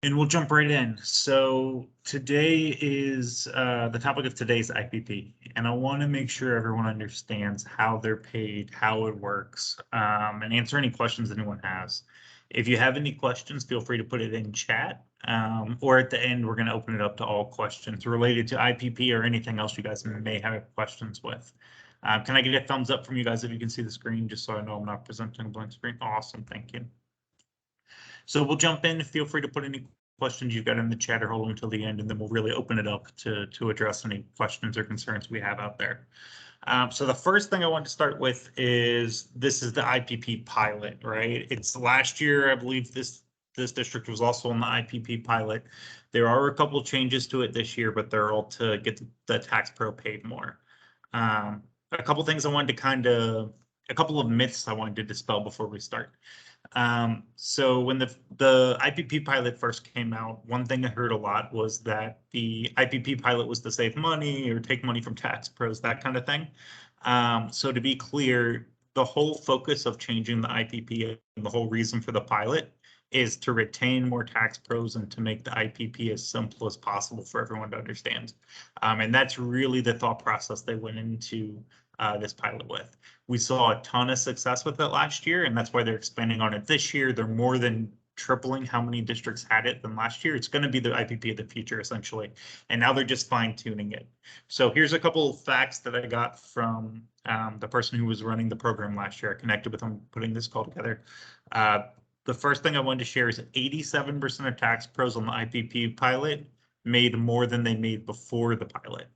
And we'll jump right in. So today is the topic of today's IPP, and I want to make sure everyone understands how they're paid, how it works, and answer any questions anyone has. If you have any questions, feel free to put it in chat, or at the end, we're going to open it up to all questions related to IPP or anything else you guys may have questions with. Can I get a thumbs up from you guys if you can see the screen, just so I know I'm not presenting a blank screen? Awesome, thank you. So we'll jump in. Feel free to put any questions you've got in the chat or hold them until the end, and then we'll really open it up to address any questions or concerns we have out there. So the first thing I want to start with is this is the IPP pilot, right? It's last year, I believe this district was also on the IPP pilot. There are a couple changes to it this year, but they're all to get the tax pro paid more. A couple things I wanted to a couple of myths I wanted to dispel before we start. So when the IPP pilot first came out, one thing I heard a lot was that the IPP pilot was to save money or take money from tax pros, that kind of thing. So to be clear, the whole focus of changing the IPP and the whole reason for the pilot is to retain more tax pros and to make the IPP as simple as possible for everyone to understand. And that's really the thought process they went into this pilot with. We saw a ton of success with it last year, and that's why they're expanding on it this year. They're more than tripling how many districts had it than last year. It's going to be the IPP of the future, essentially. And now they're just fine tuning it. So here's a couple of facts that I got from the person who was running the program last year. I connected with them putting this call together. The first thing I wanted to share is 87% of tax pros on the IPP pilot made more than they made before the pilot.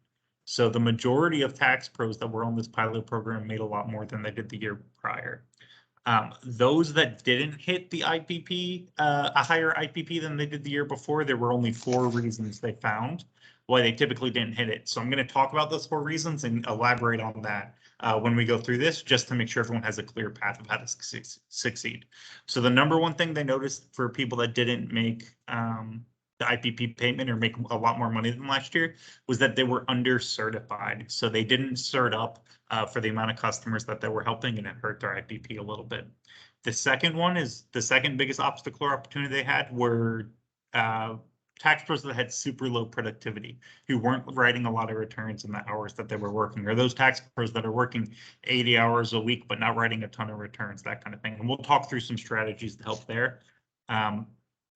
So the majority of tax pros that were on this pilot program made a lot more than they did the year prior. Those that didn't hit the IPP, a higher IPP than they did the year before, there were only 4 reasons they found why they typically didn't hit it. So I'm going to talk about those 4 reasons and elaborate on that when we go through this, just to make sure everyone has a clear path of how to succeed. So the number one thing they noticed for people that didn't make the IPP payment or make a lot more money than last year was that they were under certified. So they didn't cert up for the amount of customers that they were helping, and it hurt their IPP a little bit. The second one is the second biggest obstacle or opportunity they had were tax pros that had super low productivity, who weren't writing a lot of returns in the hours that they were working, or those tax pros that are working 80 hours a week but not writing a ton of returns, that kind of thing. And we'll talk through some strategies to help there.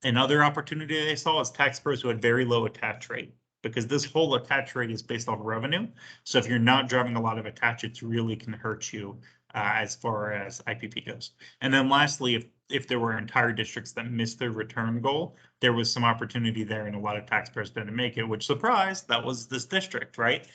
Another opportunity they saw is tax pros who had very low attach rate, because this whole attach rate is based on revenue. So if you're not driving a lot of attach, it really can hurt you as far as IPP goes. And then lastly, if there were entire districts that missed their return goal, there was some opportunity there, and a lot of taxpayers didn't make it, which, surprise, that was this district, right?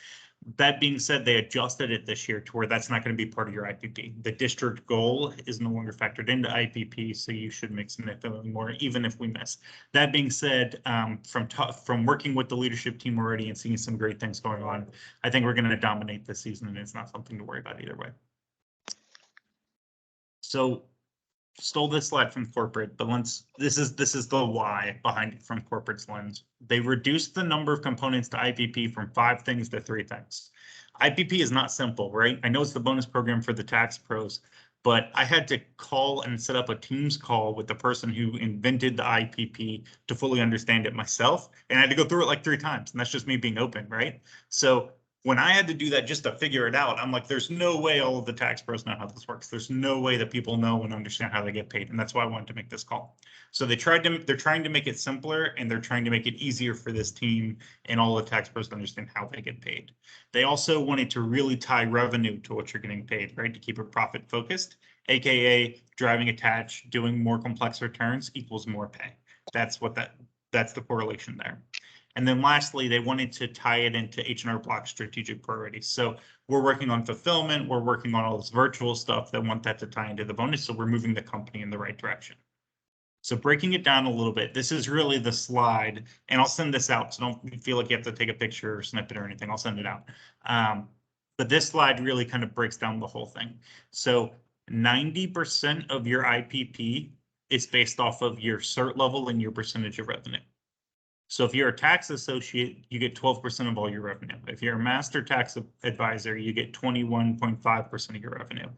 That being said, they adjusted it this year to where that's not going to be part of your IPP. The district goal is no longer factored into IPP, so you should make significantly more, even if we miss. That being said, from working with the leadership team already and seeing some great things going on, I think we're going to dominate this season, and it's not something to worry about either way. So, stole this slide from corporate, but this is the why behind it from corporate's lens. They reduced the number of components to IPP from 5 things to 3 things. IPP is not simple, right? I know it's the bonus program for the tax pros, but I had to call and set up a Teams call with the person who invented the IPP to fully understand it myself. And I had to go through it like 3 times. And that's just me being open, right? So when I had to do that just to figure it out, I'm like, there's no way all of the tax pros know how this works. There's no way that people know and understand how they get paid. And that's why I wanted to make this call. So they're trying to make it simpler, and they're trying to make it easier for this team and all the tax pros to understand how they get paid. They also wanted to really tie revenue to what you're getting paid, right? To keep it profit focused, AKA driving attach, doing more complex returns equals more pay. That's the correlation there. And then lastly, they wanted to tie it into H&R Block strategic priorities. So we're working on fulfillment, we're working on all this virtual stuff that want that to tie into the bonus. So we're moving the company in the right direction. So breaking it down a little bit, this is really the slide, and I'll send this out. So don't feel like you have to take a picture or snip it or anything. I'll send it out. But this slide really kind of breaks down the whole thing. So 90% of your IPP is based off of your cert level and your percentage of revenue. So if you're a tax associate, you get 12% of all your revenue. If you're a master tax advisor, you get 21.5% of your revenue.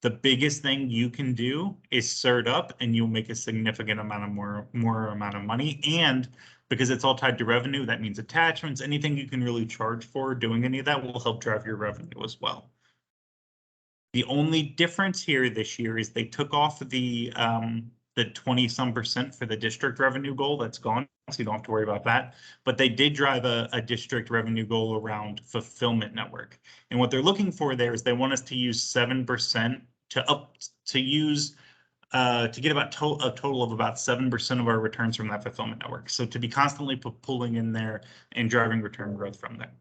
The biggest thing you can do is cert up and you'll make a significant amount of more amount of money. And because it's all tied to revenue, that means attachments, anything you can really charge for doing any of that will help drive your revenue as well. The only difference here this year is they took off the 20-some% for the district revenue goal. That's gone, so you don't have to worry about that. But they did drive a district revenue goal around fulfillment network. And what they're looking for there is they want us to use 7% to get about a total of about 7% of our returns from that fulfillment network. So to be constantly pulling in there and driving return growth from there.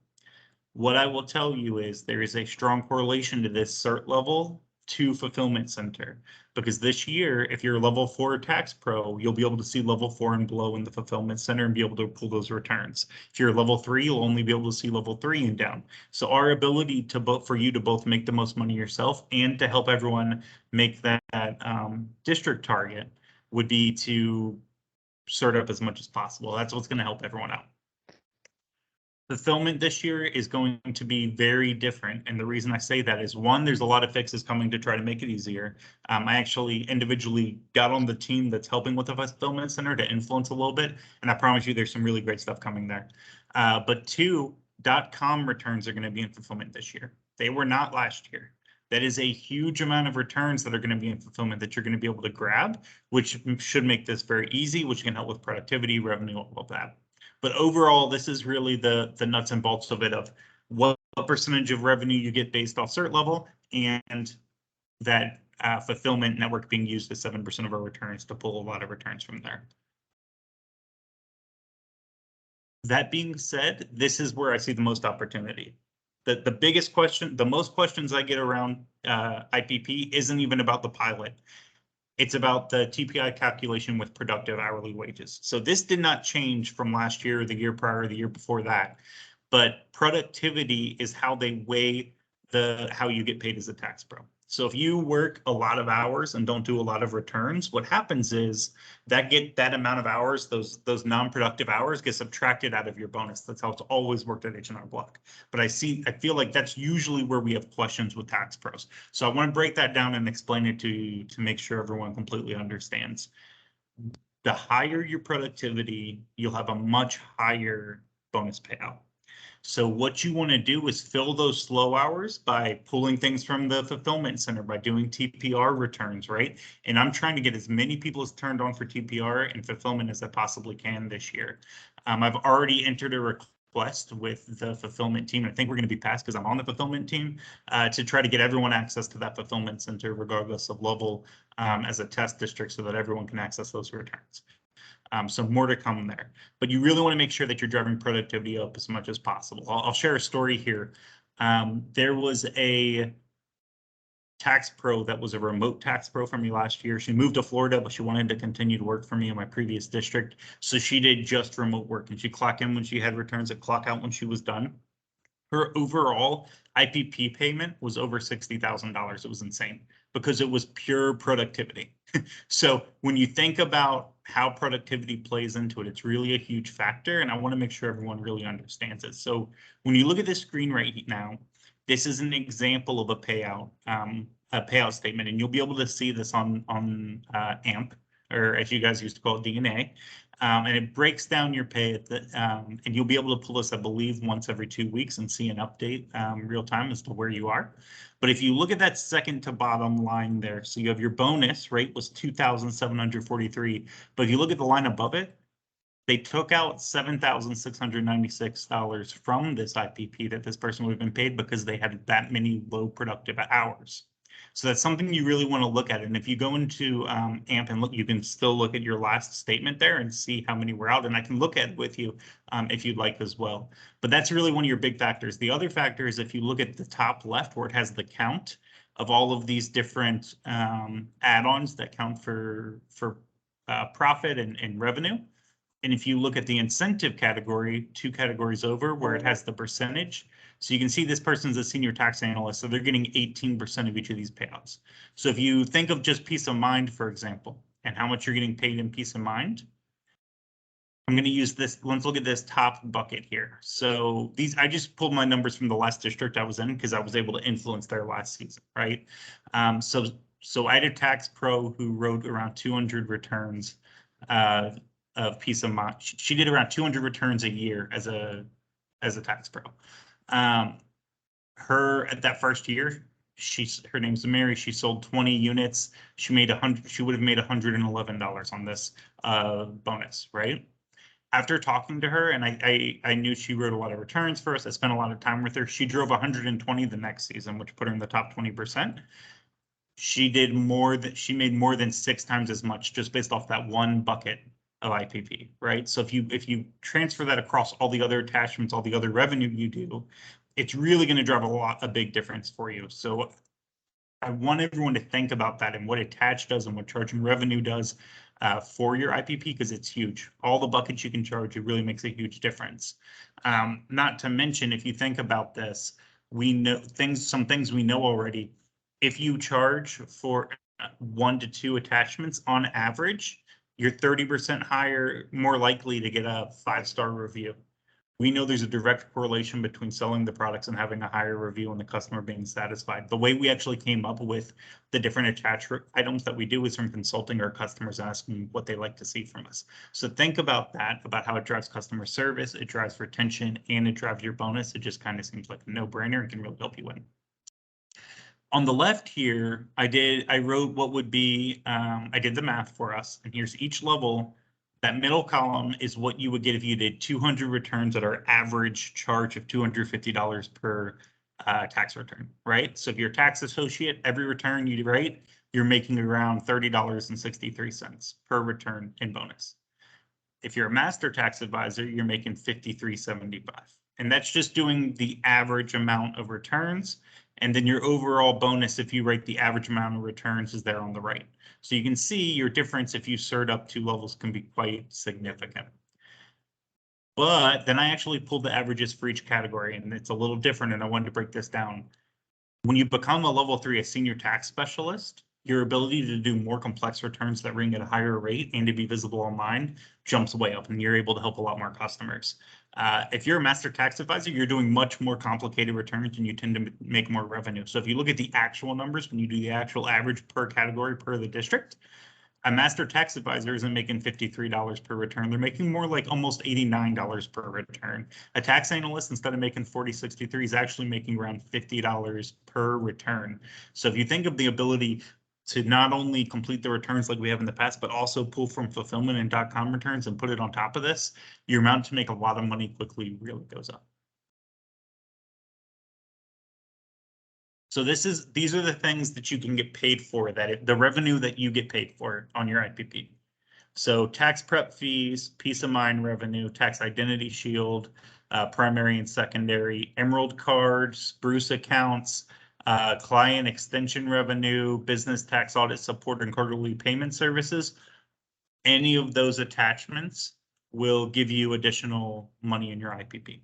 What I will tell you is there is a strong correlation to this cert level to fulfillment center, because this year, if you're level 4 tax pro, you'll be able to see level 4 and below in the fulfillment center and be able to pull those returns. If you're level 3, you'll only be able to see level 3 and down. So our ability to for you to both make the most money yourself and to help everyone make that district target would be to cert up as much as possible. That's what's going to help everyone out. Fulfillment this year is going to be very different. And the reason I say that is, one, there's a lot of fixes coming to try to make it easier. I actually individually got on the team that's helping with the fulfillment center to influence a little bit. And I promise you there's some really great stuff coming there. But two, .com returns are going to be in fulfillment this year. They were not last year. That is a huge amount of returns that are going to be in fulfillment that you're going to be able to grab, which should make this very easy, which can help with productivity, revenue, all of that. But overall, this is really the nuts and bolts of it, of what percentage of revenue you get based off cert level, and that fulfillment network being used as 7% of our returns to pull a lot of returns from there. That being said, this is where I see the most opportunity. The biggest question, the most questions I get around IPP isn't even about the pilot. It's about the TPI calculation with productive hourly wages. So this did not change from last year, the year prior, or the year before that. But productivity is how they weigh how you get paid as a tax pro. So if you work a lot of hours and don't do a lot of returns, what happens is that amount of hours, those non-productive hours, get subtracted out of your bonus. That's how it's always worked at H&R Block. But I feel like that's usually where we have questions with tax pros. So I want to break that down and explain it to you to make sure everyone completely understands. The higher your productivity, you'll have a much higher bonus payout. So what you want to do is fill those slow hours by pulling things from the fulfillment center, by doing TPR returns, right? And I'm trying to get as many people as turned on for TPR and fulfillment as I possibly can this year. I've already entered a request with the fulfillment team. I think we're going to be passed because I'm on the fulfillment team to try to get everyone access to that fulfillment center, regardless of level, as a test district, so that everyone can access those returns. So more to come there, but you really want to make sure that you're driving productivity up as much as possible. I'll share a story here. There was a tax pro that was a remote tax pro for me last year. She moved to Florida, but she wanted to continue to work for me in my previous district. So she did just remote work, and she'd clock in when she had returns and clock out when she was done. Her overall IPP payment was over $60,000. It was insane because it was pure productivity. So when you think about how productivity plays into it, it's really a huge factor, and I want to make sure everyone really understands it. So when you look at this screen right now, this is an example of a payout statement, and you'll be able to see this on AMP, or as you guys used to call it, DNA. And it breaks down your pay at the, and you'll be able to pull this, I believe, once every 2 weeks and see an update real time as to where you are. But if you look at that second to bottom line there, so you have your bonus rate was $2,743. But if you look at the line above it, they took out $7,696 from this IPP that this person would have been paid because they had that many low productive hours. So that's something you really want to look at. And if you go into AMP and look, you can still look at your last statement there and see how many were out. And I can look at it with you if you'd like as well. But that's really one of your big factors. The other factor is if you look at the top left where it has the count of all of these different add-ons that count for profit and revenue. And if you look at the incentive category, 2 categories over, where it has the percentage, so you can see this person's a senior tax analyst, so they're getting 18% of each of these payouts. So if you think of just peace of mind, for example, and how much you're getting paid in peace of mind, I'm going to use this. Let's look at this top bucket here. So I just pulled my numbers from the last district I was in because I was able to influence their last season, right? So I had a tax pro who wrote around 200 returns of peace of mind. She did around 200 returns a year as a tax pro. Her at that first year, her name's Mary. She sold 20 units. She made She would have made $111 on this bonus, right? After talking to her, and I knew she wrote a lot of returns for us. I spent a lot of time with her. She drove 120 the next season, which put her in the top 20%. She made more than 6 times as much just based off that one bucket of IPP, right? So if you transfer that across all the other attachments, all the other revenue you do, it's really going to drive a big difference for you. So I want everyone to think about that and what attach does and what charging revenue does for your IPP, because it's huge. All the buckets you can charge, it really makes a huge difference. Not to mention, if you think about this, we know some things we know already. If you charge for 1 to 2 attachments on average, you're 30% higher, more likely to get a 5-star review. We know there's a direct correlation between selling the products and having a higher review and the customer being satisfied. The way we actually came up with the different attach items that we do is from consulting our customers, asking what they like to see from us. So think about that, about how it drives customer service, it drives retention, and it drives your bonus. It just kind of seems like a no-brainer and can really help you win. On the left here, I wrote what would be, I did the math for us, and here's each level. That middle column is what you would get if you did 200 returns at our average charge of $250 per tax return, right? So if you're a tax associate, every return you write, you're making around $30.63 per return in bonus. If you're a master tax advisor, you're making $53.75. And that's just doing the average amount of returns. And then your overall bonus, if you write the average amount of returns, is there on the right. So you can see your difference if you cert up 2 levels can be quite significant. But then I actually pulled the averages for each category, and it's a little different, and I wanted to break this down. When you become a level 3, a senior tax specialist, your ability to do more complex returns that ring at a higher rate and to be visible online jumps way up, and you're able to help a lot more customers. If you're a master tax advisor, you're doing much more complicated returns and you tend to make more revenue. So if you look at the actual numbers, when you do the actual average per category per the district, a master tax advisor isn't making $53 per return. They're making more like almost $89 per return. A tax analyst, instead of making $40.63, is actually making around $50 per return. So if you think of the ability to not only complete the returns like we have in the past, but also pull from fulfillment and .com returns and put it on top of this, your amount to make a lot of money quickly really goes up. So these are the things that you can get paid for, the revenue that you get paid for on your IPP. So tax prep fees, peace of mind revenue, tax identity shield, primary and secondary, Emerald cards, Bruce accounts, client extension revenue, business tax audit support, and quarterly payment services. Any of those attachments will give you additional money in your IPP.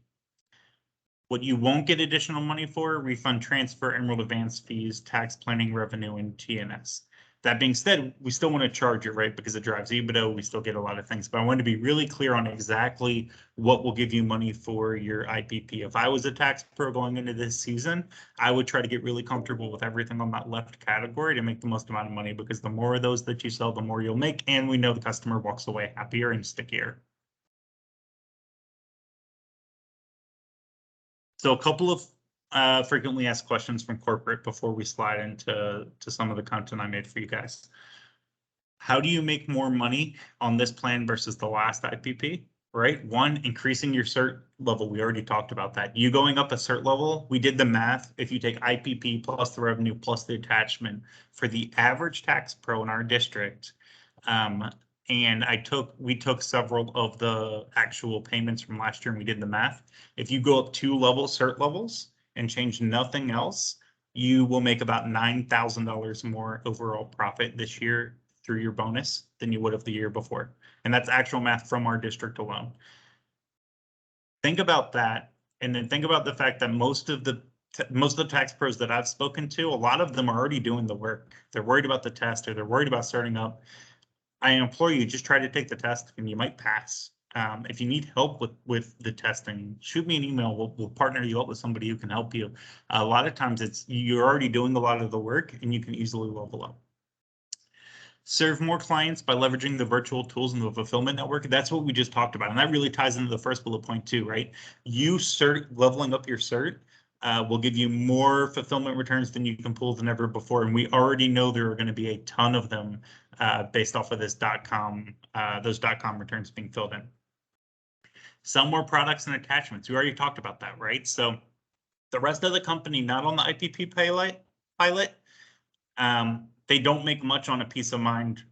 What you won't get additional money for: refund transfer, Emerald advance fees, tax planning revenue, and TNS. That being said, we still want to charge it, right? Because it drives EBITDA, we still get a lot of things. But I want to be really clear on exactly what will give you money for your IPP. If I was a tax pro going into this season, I would try to get really comfortable with everything on that left category to make the most amount of money, because the more of those that you sell, the more you'll make. And we know the customer walks away happier and stickier. So a couple of frequently asked questions from corporate before we slide into some of the content I made for you guys. How do you make more money on this plan versus the last IPP? Right? 1, increasing your cert level. We already talked about that. You going up a cert level, we did the math. If you take IPP plus the revenue plus the attachment for the average tax pro in our district, and we took several of the actual payments from last year and we did the math. If you go up 2 cert levels and change nothing else, you will make about $9,000 more overall profit this year through your bonus than you would have the year before. And that's actual math from our district alone. Think about that, and then think about the fact that most of the tax pros that I've spoken to, a lot of them are already doing the work. They're worried about the test, or they're worried about starting up. I implore you, just try to take the test and you might pass. If you need help with the testing, shoot me an email. We'll partner you up with somebody who can help you. A lot of times you're already doing a lot of the work and you can easily level up. Serve more clients by leveraging the virtual tools in the fulfillment network. That's what we just talked about. And that really ties into the first bullet point too, right? Leveling up your cert will give you more fulfillment returns than you can pull than ever before. And we already know there are going to be a ton of them based off of this those .com returns being filled in. Sell more products and attachments. We already talked about that, right? So the rest of the company, not on the IPP pilot, they don't make much on a peace of mind,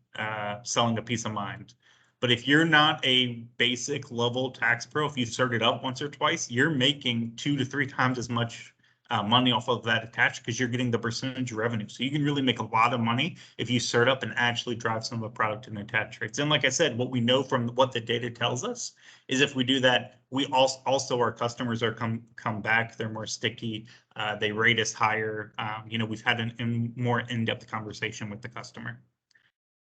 selling a peace of mind. But if you're not a basic level tax pro, if you start it up once or twice, you're making 2 to 3 times as much money off of that attached because you're getting the percentage revenue. So you can really make a lot of money if you start up and actually drive some of the product and attach rates. And like I said, what we know from what the data tells us is if we do that, we also our customers are come back. They're more sticky. They rate us higher. We've had a more in-depth conversation with the customer.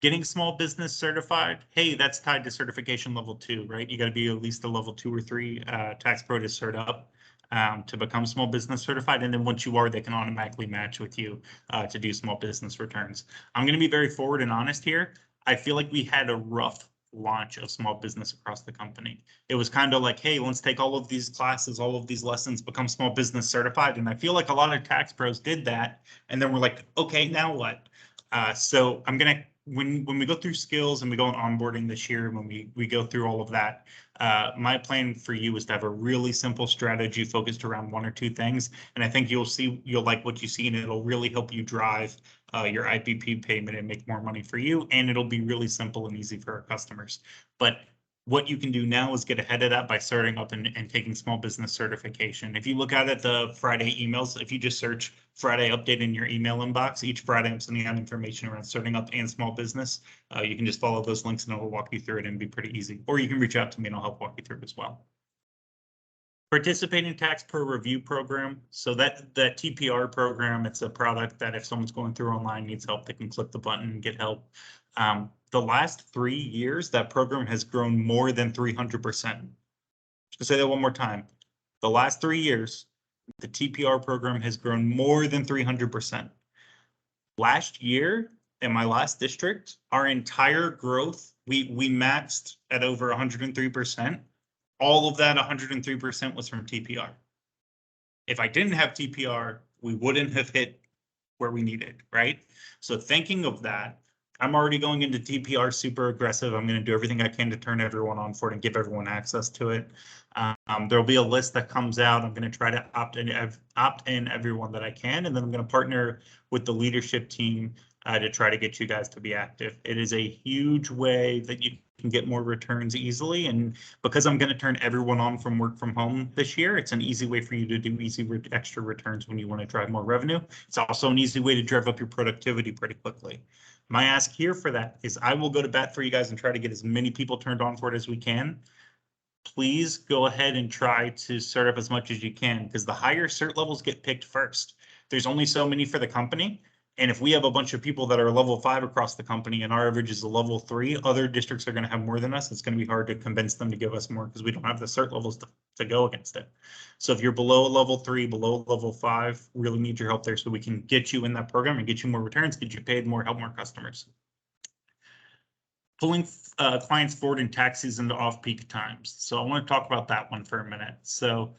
Getting small business certified, hey, that's tied to certification level 2, right? You got to be at least a level 2 or 3 tax pro to cert up to become small business certified. And then once you are, they can automatically match with you to do small business returns. I'm going to be very forward and honest here. I feel like we had a rough launch of small business across the company. It was kind of like, hey, let's take all of these classes, all of these lessons, become small business certified. And I feel like a lot of tax pros did that. And then we're like, okay, now what? So I'm going to, when we go through skills and we go on onboarding this year, when we go through all of that, my plan for you is to have a really simple strategy focused around 1 or 2 things. And I think you'll like what you see, and it'll really help you drive your IPP payment and make more money for you. And it'll be really simple and easy for our customers. But what you can do now is get ahead of that by starting up and taking small business certification. If you look out at the Friday emails, if you just search Friday update in your email inbox, each Friday I'm sending out information around starting up and small business. You can just follow those links and it will walk you through it and be pretty easy. Or you can reach out to me and I'll help walk you through it as well. Participate in Tax Pro Review Program. So that TPR program, it's a product that if someone's going through online, needs help, they can click the button and get help. The last 3 years, that program has grown more than 300%. I'll say that one more time. The last 3 years, the TPR program has grown more than 300%. Last year, in my last district, our entire growth, we maxed at over 103%. All of that 103% was from TPR. If I didn't have TPR, we wouldn't have hit where we needed, right? So thinking of that, I'm already going into TPR super aggressive. I'm going to do everything I can to turn everyone on for it and give everyone access to it. There'll be a list that comes out. I'm going to try to opt in everyone that I can, and then I'm going to partner with the leadership team to try to get you guys to be active. It is a huge way that you can get more returns easily, and because I'm going to turn everyone on from work from home this year, it's an easy way for you to do extra returns when you want to drive more revenue. It's also an easy way to drive up your productivity pretty quickly. My ask here for that is I will go to bat for you guys and try to get as many people turned on for it as we can. Please go ahead and try to start up as much as you can, because the higher cert levels get picked first. There's only so many for the company. And if we have a bunch of people that are level 5 across the company and our average is a level 3, other districts are going to have more than us. It's going to be hard to convince them to give us more because we don't have the cert levels to go against it. So if you're below level 3, below level 5, really need your help there so we can get you in that program and get you more returns, get you paid more, help more customers. Pulling clients forward in tax season to off-peak times. So I want to talk about that one for a minute. So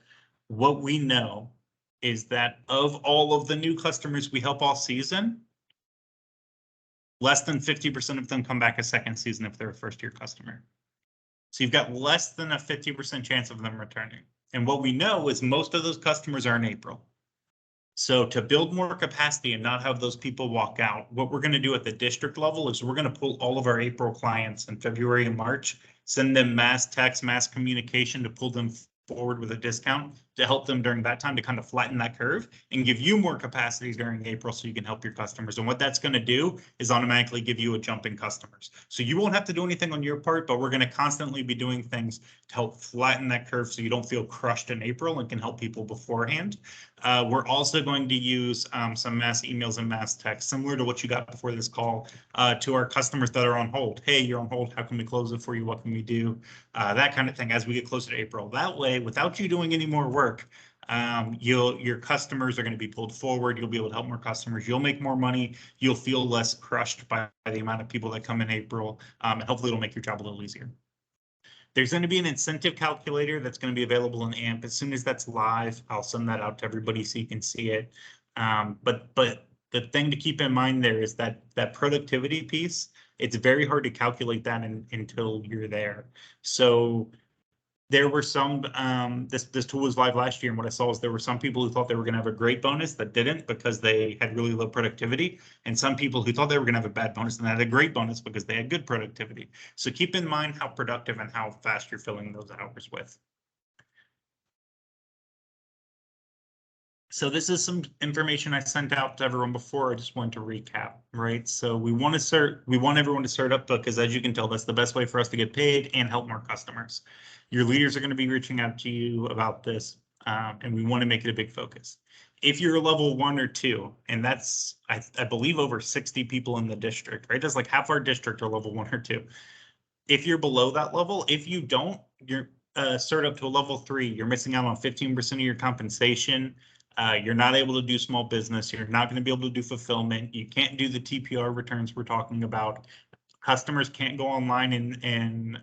what we know is that of all of the new customers we help all season, less than 50% of them come back a second season if they're a first-year customer. So you've got less than a 50% chance of them returning. And what we know is most of those customers are in April. So to build more capacity and not have those people walk out, what we're going to do at the district level is we're going to pull all of our April clients in February and March, send them mass text, mass communication to pull them forward with a discount, to help them during that time to kind of flatten that curve and give you more capacity during April so you can help your customers. And what that's going to do is automatically give you a jump in customers. So you won't have to do anything on your part, but we're going to constantly be doing things to help flatten that curve so you don't feel crushed in April and can help people beforehand. We're also going to use some mass emails and mass texts, similar to what you got before this call, to our customers that are on hold. Hey, you're on hold. How can we close it for you? What can we do? That kind of thing as we get closer to April. That way, without you doing any more work, your customers are going to be pulled forward. You'll be able to help more customers. You'll make more money. You'll feel less crushed by the amount of people that come in April, and hopefully it'll make your job a little easier. There's going to be an incentive calculator that's going to be available in AMP. As soon as that's live, I'll send that out to everybody so you can see it. But the thing to keep in mind there is that productivity piece, it's very hard to calculate that until you're there. So there were some, this tool was live last year, and what I saw is there were some people who thought they were going to have a great bonus that didn't because they had really low productivity, and some people who thought they were going to have a bad bonus and had a great bonus because they had good productivity. So keep in mind how productive and how fast you're filling those hours with. So this is some information I sent out to everyone before. I just want to recap, right? So we want everyone to start up because, as you can tell, that's the best way for us to get paid and help more customers. Your leaders are going to be reaching out to you about this, and we want to make it a big focus. If you're a level 1 or 2, and that's, I believe, over 60 people in the district, right? That's like half our district are level 1 or 2. If you're below that level, if you don't, you're start up to a level 3, you're missing out on 15% of your compensation. You're not able to do small business. You're not going to be able to do fulfillment. You can't do the TPR returns we're talking about. Customers can't go online and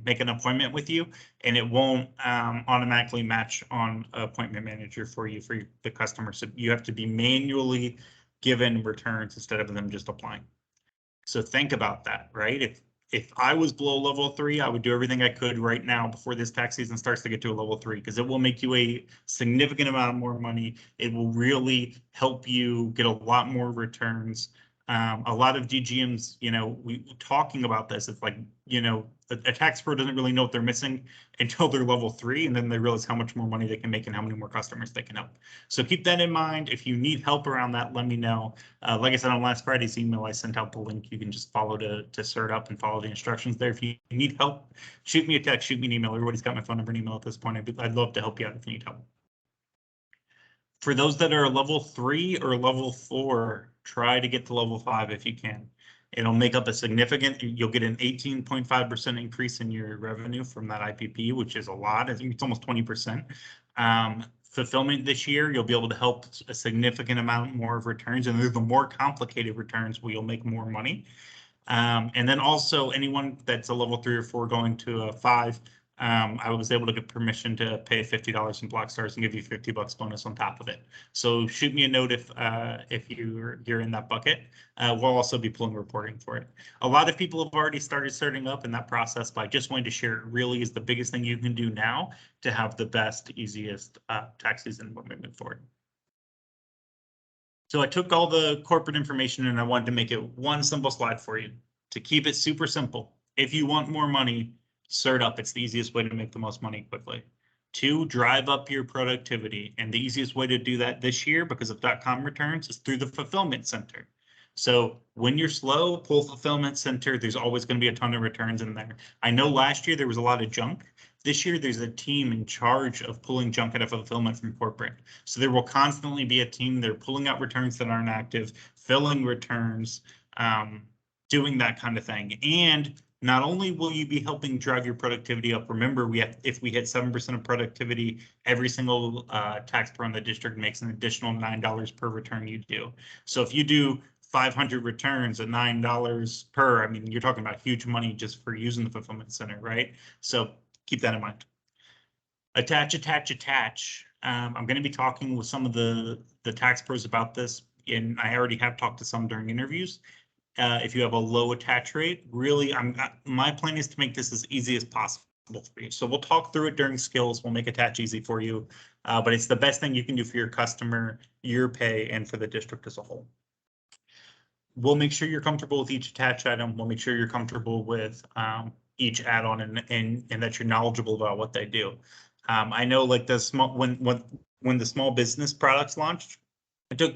make an appointment with you, and it won't automatically match on appointment manager for you for the customer. So you have to be manually given returns instead of them just applying. So think about that, right? If I was below level 3, I would do everything I could right now before this tax season starts to get to a level 3, because it will make you a significant amount more money. It will really help you get a lot more returns. A lot of DGMs, we talking about this, it's like, a tax pro doesn't really know what they're missing until they're level 3, and then they realize how much more money they can make and how many more customers they can help. So keep that in mind. If you need help around that, let me know. Like I said on last Friday's email, I sent out the link. You can just follow to cert up and follow the instructions there. If you need help, shoot me a text, shoot me an email. Everybody's got my phone number and email at this point. I'd love to help you out if you need help. For those that are level 3 or level 4, try to get to level 5 if you can. It'll make up a significant, you'll get an 18.5% increase in your revenue from that IPP, which is a lot. I think it's almost 20%. Fulfillment this year, you'll be able to help a significant amount more of returns, and the more complicated returns where you'll make more money. And then also anyone that's a level 3 or 4 going to a 5, I was able to get permission to pay $50 in block stars and give you $50 bonus on top of it. So shoot me a note if you're in that bucket. We'll also be pulling reporting for it. A lot of people have already started starting up in that process, but I just wanted to share it really is the biggest thing you can do now to have the best, easiest tax season when we move forward. So I took all the corporate information and I wanted to make it one simple slide for you to keep it super simple. If you want more money, cert up. It's the easiest way to make the most money quickly. 2, drive up your productivity. And the easiest way to do that this year, because of .com returns, is through the fulfillment center. So when you're slow, pull fulfillment center. There's always going to be a ton of returns in there. I know last year there was a lot of junk. This year, there's a team in charge of pulling junk out of fulfillment from corporate. So there will constantly be a team. They're pulling out returns that aren't active, filling returns, doing that kind of thing. And not only will you be helping drive your productivity up, remember, if we hit 7% of productivity, every single tax pro in the district makes an additional $9 per return you do. So if you do 500 returns at $9 per, I mean, you're talking about huge money just for using the fulfillment center, right? So keep that in mind. Attach. I'm going to be talking with some of the tax pros about this, and I already have talked to some during interviews. If you have a low attach rate, really, my plan is to make this as easy as possible for you. So we'll talk through it during skills. We'll make attach easy for you, but it's the best thing you can do for your customer, your pay, and for the district as a whole. We'll make sure you're comfortable with each attach item. We'll make sure you're comfortable with each add-on and that you're knowledgeable about what they do. I know like the small when the small business products launched,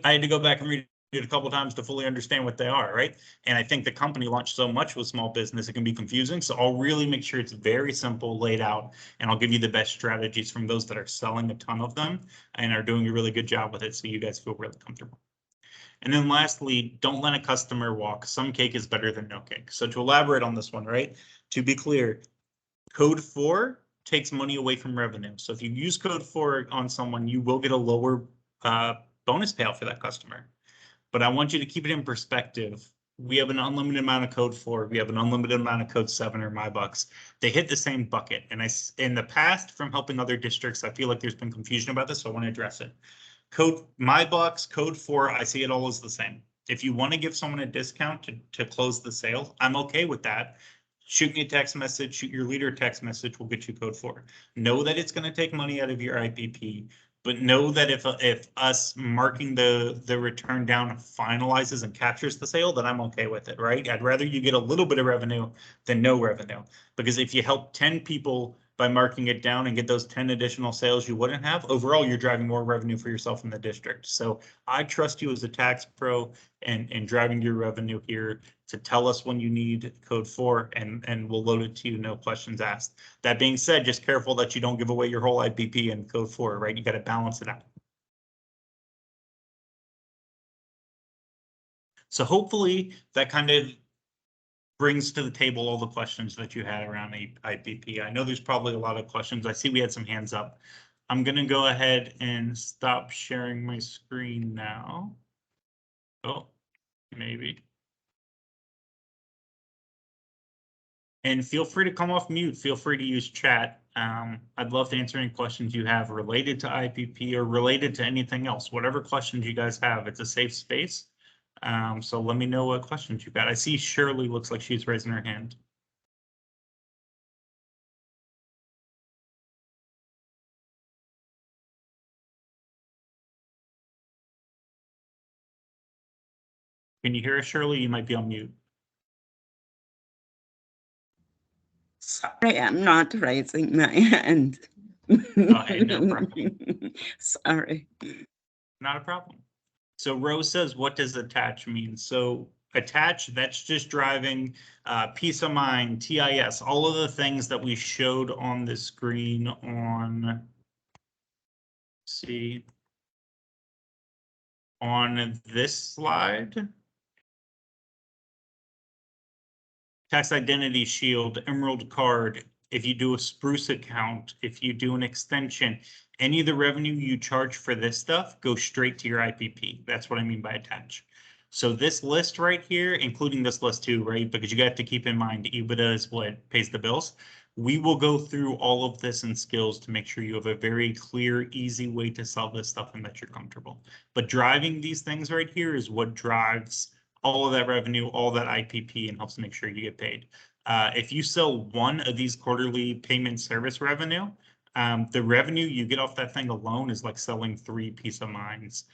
I had to go back and read it a couple times to fully understand what they are, right? And I think the company launched so much with small business, it can be confusing. So I'll really make sure it's very simple, laid out, and I'll give you the best strategies from those that are selling a ton of them and are doing a really good job with it, so you guys feel really comfortable. And then lastly, don't let a customer walk. Some cake is better than no cake. So to elaborate on this one, right? To be clear, code 4 takes money away from revenue. So if you use code 4 on someone, you will get a lower bonus payout for that customer. But I want you to keep it in perspective. We have an unlimited amount of code 4. We have an unlimited amount of code 7 or MyBucks. They hit the same bucket. And in the past, from helping other districts, I feel like there's been confusion about this, so I want to address it. Code MyBucks, code 4, I see it all as the same. If you want to give someone a discount to close the sale, I'm okay with that. Shoot me a text message, shoot your leader a text message, we'll get you code 4. Know that it's going to take money out of your IPP, but know that if us marking the return down finalizes and captures the sale, then I'm okay with it, right? I'd rather you get a little bit of revenue than no revenue, because if you help 10 people by marking it down and get those 10 additional sales you wouldn't have, overall, you're driving more revenue for yourself in the district. So I trust you as a tax pro and driving your revenue here to tell us when you need code 4, and we'll load it to you, no questions asked. That being said, just careful that you don't give away your whole IPP in code 4, right? You got to balance it out. So hopefully that kind of brings to the table all the questions that you had around IPP. I know there's probably a lot of questions. I see we had some hands up. I'm going to go ahead and stop sharing my screen now. Oh, maybe. And feel free to come off mute. Feel free to use chat. I'd love to answer any questions you have related to IPP or related to anything else. Whatever questions you guys have, it's a safe space. So let me know what questions you got. I see Shirley looks like she's raising her hand. Can you hear us, Shirley? You might be on mute. Sorry, I'm not raising my hand. Okay, no problem. Sorry. Not a problem. So Rose says, what does attach mean? So attach, that's just driving peace of mind, TIS, all of the things that we showed on the screen on, see, on this slide. Tax identity shield, emerald card, if you do a spruce account, if you do an extension, any of the revenue you charge for this stuff goes straight to your IPP. That's what I mean by attach. So this list right here, including this list too, right? Because you got to keep in mind EBITDA is what pays the bills. We will go through all of this in skills to make sure you have a very clear, easy way to sell this stuff and that you're comfortable. But driving these things right here is what drives all of that revenue, all that IPP, and helps make sure you get paid. If you sell one of these quarterly payment service revenue, the revenue you get off that thing alone is like selling 3 peace of minds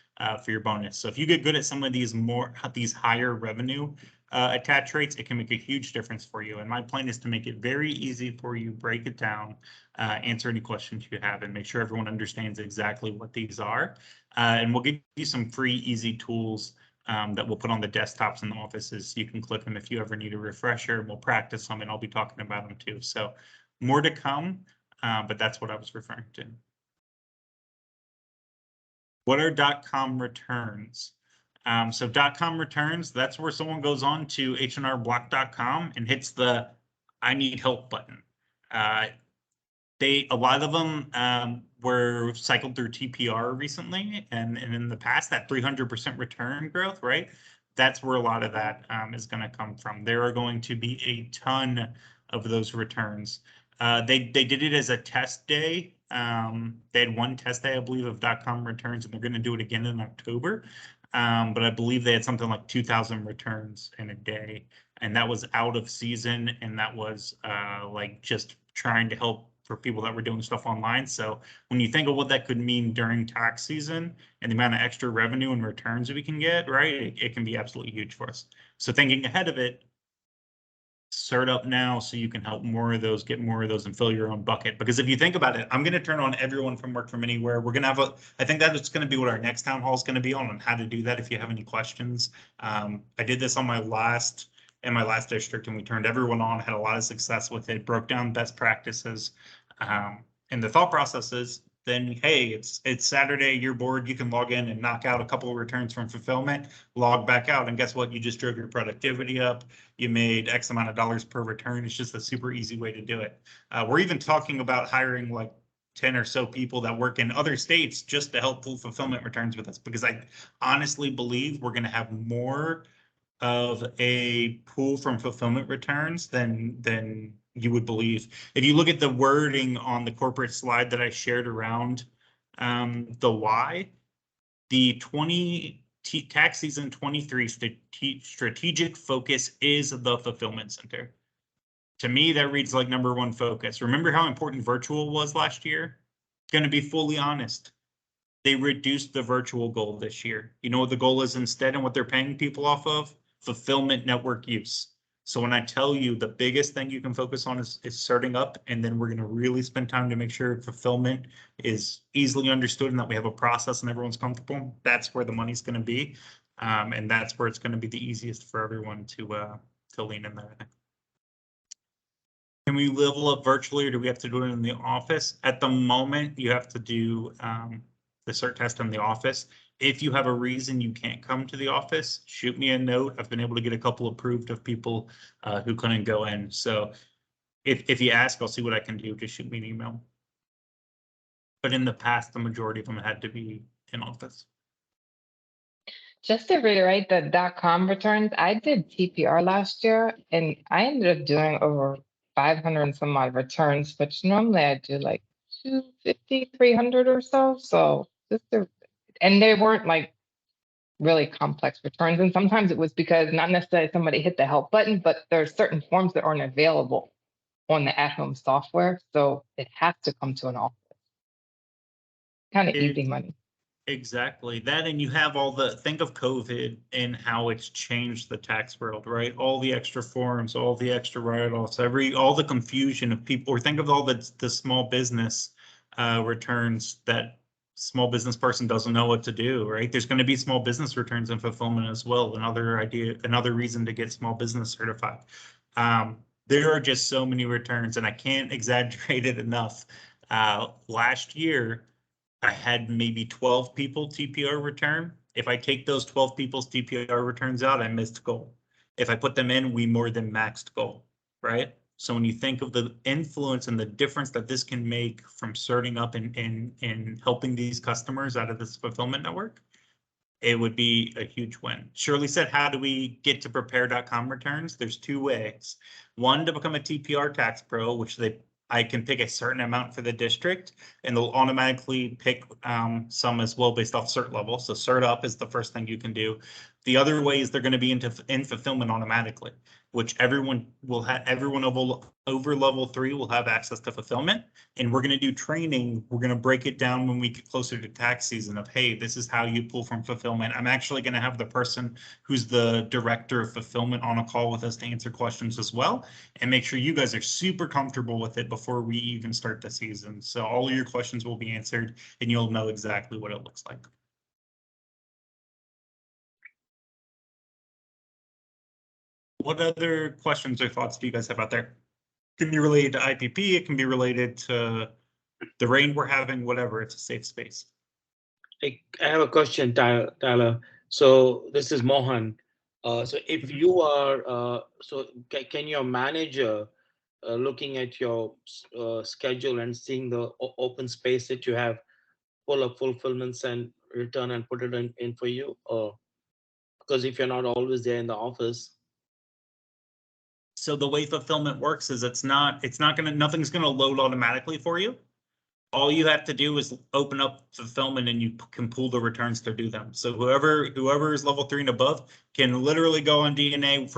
for your bonus. So if you get good at some of these higher revenue attach rates, it can make a huge difference for you. And my plan is to make it very easy for you, break it down, answer any questions you have, and make sure everyone understands exactly what these are. And we'll give you some free, easy tools that we'll put on the desktops in the offices. You can click them if you ever need a refresher. We'll practice them, and I'll be talking about them too. So more to come, but that's what I was referring to. What are .com returns? So .com returns, that's where someone goes on to hnrblock.com and hits the I need help button. A lot of them were cycled through TPR recently, and in the past, that 300% return growth, right? That's where a lot of that is going to come from. There are going to be a ton of those returns. They did it as a test day. They had one test day, I believe, of .com returns, and they're going to do it again in October. But I believe they had something like 2,000 returns in a day, and that was out of season, and that was like just trying to help for people that were doing stuff online. So when you think of what that could mean during tax season and the amount of extra revenue and returns we can get, right, it can be absolutely huge for us. So thinking ahead of it, cert up now so you can help more of those, get more of those and fill your own bucket. Because if you think about it, I'm going to turn on everyone from work from anywhere. We're going to have I think that is going to be what our next town hall is going to be on how to do that. If you have any questions, I did this on my last district and we turned everyone on, had a lot of success with it, broke down best practices. And the thought process is then, hey, it's Saturday, you're bored, you can log in and knock out a couple of returns from fulfillment, log back out, and guess what? You just drove your productivity up. You made X amount of dollars per return. It's just a super easy way to do it. We're even talking about hiring like 10 or so people that work in other states just to help pull fulfillment returns with us, because I honestly believe we're going to have more of a pool from fulfillment returns than you would believe. If you look at the wording on the corporate slide that I shared around the why, the tax season 23 strategic focus is the fulfillment center. To me, that reads like number one focus. Remember how important virtual was last year? Going to be fully honest. They reduced the virtual goal this year. You know what the goal is instead and what they're paying people off of? Fulfillment network use. So when I tell you the biggest thing you can focus on is starting up, and then we're going to really spend time to make sure fulfillment is easily understood and that we have a process and everyone's comfortable, that's where the money's going to be. And that's where it's going to be the easiest for everyone to lean in there. Can we level up virtually or do we have to do it in the office? At the moment, you have to do the cert test in the office. If you have a reason you can't come to the office, shoot me a note. I've been able to get a couple approved of people who couldn't go in. So if you ask, I'll see what I can do. Just shoot me an email. But in the past, the majority of them had to be in office. Just to reiterate the .com returns, I did TPR last year and I ended up doing over 500 and some odd returns, which normally I do like 250, 300 or so. So and they weren't like really complex returns. And sometimes it was because not necessarily somebody hit the help button, but there's certain forms that aren't available on the at-home software. So it has to come to an office. Kind of easy money. Exactly that. And you have think of COVID and how it's changed the tax world, right? All the extra forms, all the extra write-offs, all the confusion of people, or think of all the small business returns that small business person doesn't know what to do, right? There's going to be small business returns and fulfillment as well. Another reason to get small business certified. There are just so many returns and I can't exaggerate it enough. Last year, I had maybe 12 people TPR return. If I take those 12 people's TPR returns out, I missed goal. If I put them in, we more than maxed goal, right? So when you think of the influence and the difference that this can make from starting up and helping these customers out of this fulfillment network, it would be a huge win. Shirley said, how do we get to prepare.com returns? There's two ways. One, to become a TPR tax pro, which I can pick a certain amount for the district and they'll automatically pick some as well based off cert level. So cert up is the first thing you can do. The other way is they're going to be in fulfillment automatically, which everyone over level 3 will have access to fulfillment. And we're going to do training. We're going to break it down when we get closer to tax season of, hey, this is how you pull from fulfillment. I'm actually going to have the person who's the director of fulfillment on a call with us to answer questions as well and make sure you guys are super comfortable with it before we even start the season. So all of your questions will be answered and you'll know exactly what it looks like. What other questions or thoughts do you guys have out there? It can be related to IPP, it can be related to the rain we're having, whatever, it's a safe space. I have a question, Tyler. So this is Mohan. So if you are, can your manager looking at your schedule and seeing the open space that you have full of fulfillments and return and put it in for you? Or because if you're not always there in the office. So the way fulfillment works is nothing's gonna load automatically for you. All you have to do is open up fulfillment and you can pull the returns to do them. So whoever is level 3 and above can literally go on DNA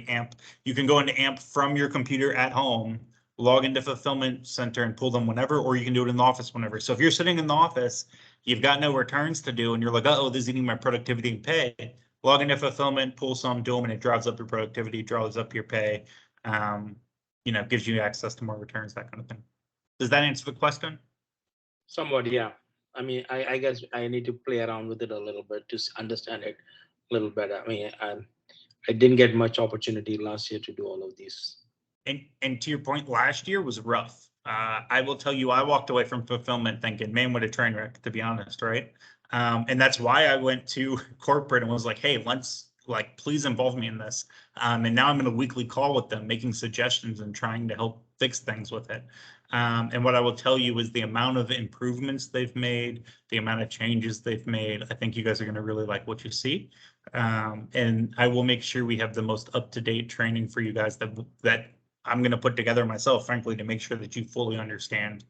AMP. You can go into AMP from your computer at home, log into fulfillment center and pull them whenever, or you can do it in the office whenever. So if you're sitting in the office, you've got no returns to do and you're like, oh, this is eating my productivity and pay. log into fulfillment, pull some, do them, and it drives up your productivity, drives up your pay. Gives you access to more returns, that kind of thing. Does that answer the question? Somewhat, yeah. I mean, I guess I need to play around with it a little bit to understand it a little better. I mean, I didn't get much opportunity last year to do all of these. And to your point, last year was rough. I will tell you, I walked away from fulfillment thinking, man, what a train wreck, to be honest, right? And that's why I went to corporate and was like, hey, please involve me in this. And now I'm in a weekly call with them, making suggestions and trying to help fix things with it. And what I will tell you is the amount of improvements they've made, the amount of changes they've made. I think you guys are going to really like what you see. And I will make sure we have the most up-to-date training for you guys that I'm going to put together myself, frankly, to make sure that you fully understand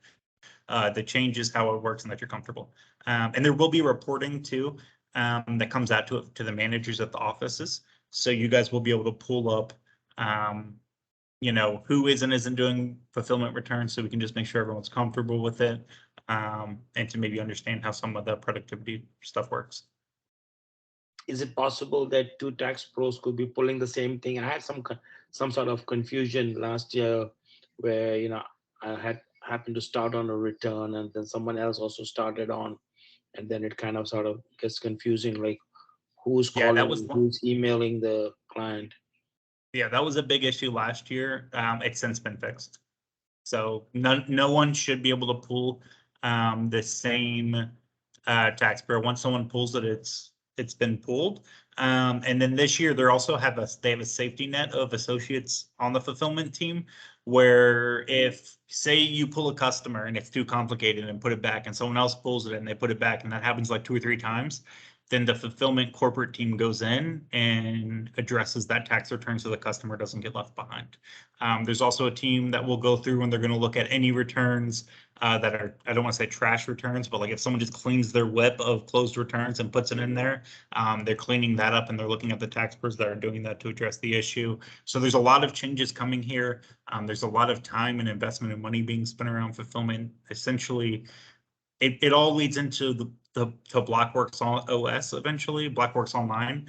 the changes, how it works, and that you're comfortable. And there will be reporting too that comes out to the managers at the offices. So you guys will be able to pull up, who is and isn't doing fulfillment returns, so we can just make sure everyone's comfortable with it, and to maybe understand how some of the productivity stuff works. Is it possible that two tax pros could be pulling the same thing? I had some sort of confusion last year where I had happened to start on a return and then someone else also started on, and then it kind of sort of gets confusing, like who's Yeah, that calling, was who's emailing the client. Yeah, that was a big issue last year. It's since been fixed. So no one should be able to pull the same tax bill. Once someone pulls it, it's been pulled. And then this year they have a safety net of associates on the fulfillment team, where if say you pull a customer and it's too complicated and put it back, and someone else pulls it and they put it back, and that happens like 2 or 3 times, then the fulfillment corporate team goes in and addresses that tax return so the customer doesn't get left behind. There's also a team that will go through and they're going to look at any returns that are, I don't want to say trash returns, but like if someone just cleans their whip of closed returns and puts it in there, they're cleaning that up and they're looking at the tax pros that are doing that to address the issue. So there's a lot of changes coming here. There's a lot of time and investment and money being spent around fulfillment. Essentially, it all leads into to Blockworks OS eventually, Blockworks Online,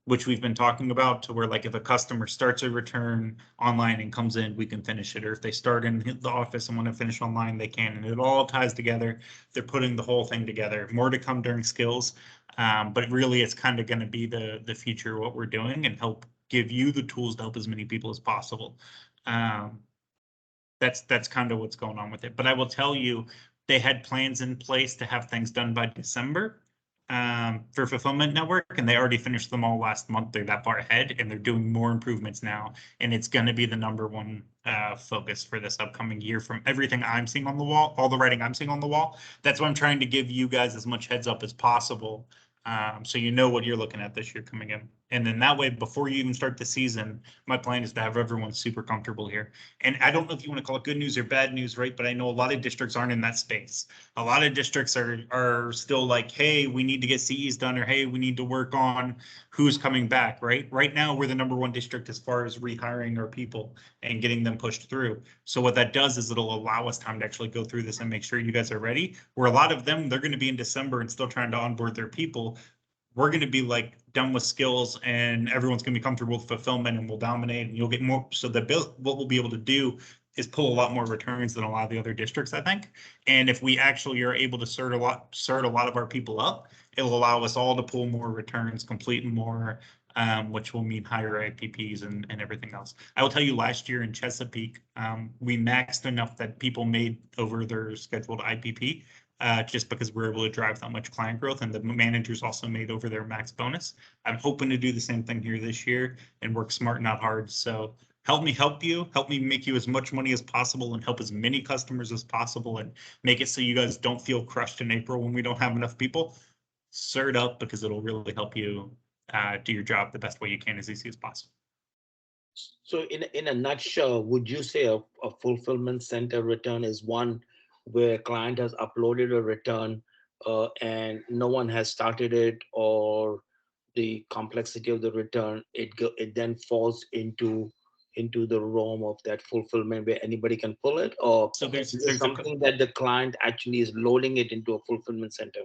which we've been talking about, to where like if a customer starts a return online and comes in, we can finish it. Or if they start in the office and want to finish online, they can. And it all ties together. They're putting the whole thing together. More to come during skills, but really it's kind of going to be the future of what we're doing and help give you the tools to help as many people as possible. That's kind of what's going on with it. But I will tell you, they had plans in place to have things done by December for Fulfillment Network, and they already finished them all last month. They're that far ahead, and they're doing more improvements now. And it's going to be the #1 focus for this upcoming year from everything I'm seeing on the wall, all the writing I'm seeing on the wall. That's why I'm trying to give you guys as much heads up as possible, so you know what you're looking at this year coming in. And then that way, before you even start the season, my plan is to have everyone super comfortable here. And I don't know if you want to call it good news or bad news, right? But I know a lot of districts aren't in that space. A lot of districts are still like, hey, we need to get CEs done, or hey, we need to work on who's coming back, right? Right now, we're the #1 district as far as rehiring our people and getting them pushed through. So what that does is it'll allow us time to actually go through this and make sure you guys are ready. Where a lot of them, they're going to be in December and still trying to onboard their people. We're going to be like done with skills and everyone's going to be comfortable with fulfillment and we'll dominate and you'll get more. So what we'll be able to do is pull a lot more returns than a lot of the other districts, I think. And if we actually are able to cert a lot of our people up, it'll allow us all to pull more returns, complete more, which will mean higher IPPs and everything else. I will tell you, last year in Chesapeake, we maxed enough that people made over their scheduled IPP. Just because we're able to drive that much client growth, and the managers also made over their max bonus. I'm hoping to do the same thing here this year and work smart, not hard. So help me help you, help me make you as much money as possible and help as many customers as possible and make it so you guys don't feel crushed in April when we don't have enough people. Cert up, because it'll really help you do your job the best way you can, as easy as possible. So in a nutshell, would you say a fulfillment center return is one where a client has uploaded a return and no one has started it, or the complexity of the return, it then falls into the realm of that fulfillment where anybody can pull it? Or So is it something that the client actually is loading it into a fulfillment center?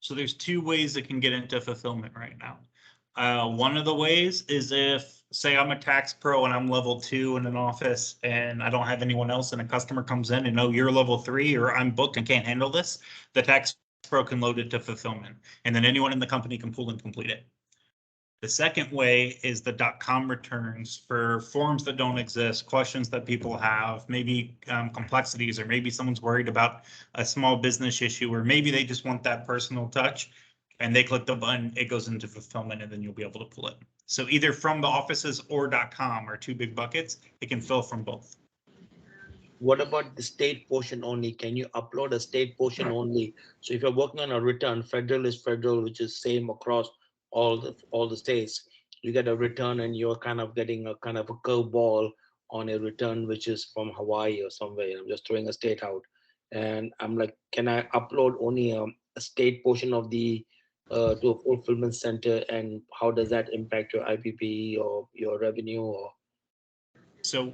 So there's two ways it can get into fulfillment right now. One of the ways is if, say I'm a tax pro and I'm level 2 in an office and I don't have anyone else and a customer comes in and no, you're level 3 or I'm booked and can't handle this, the tax pro can load it to fulfillment and then anyone in the company can pull and complete it. The second way is the .com returns for forms that don't exist, questions that people have, maybe complexities, or maybe someone's worried about a small business issue, or maybe they just want that personal touch and they click the button, it goes into fulfillment and then you'll be able to pull it. So either from the offices or .com are two big buckets. It can fill from both. What about the state portion only? Can you upload a state portion only? So if you're working on a return, federal is federal, which is same across all the states. You get a return and you're kind of getting a kind of a curveball on a return which is from Hawaii or somewhere. I'm just throwing a state out, and I'm like, can I upload only a state portion of the to a fulfillment center, and how does that impact your IPP or your revenue? Or So,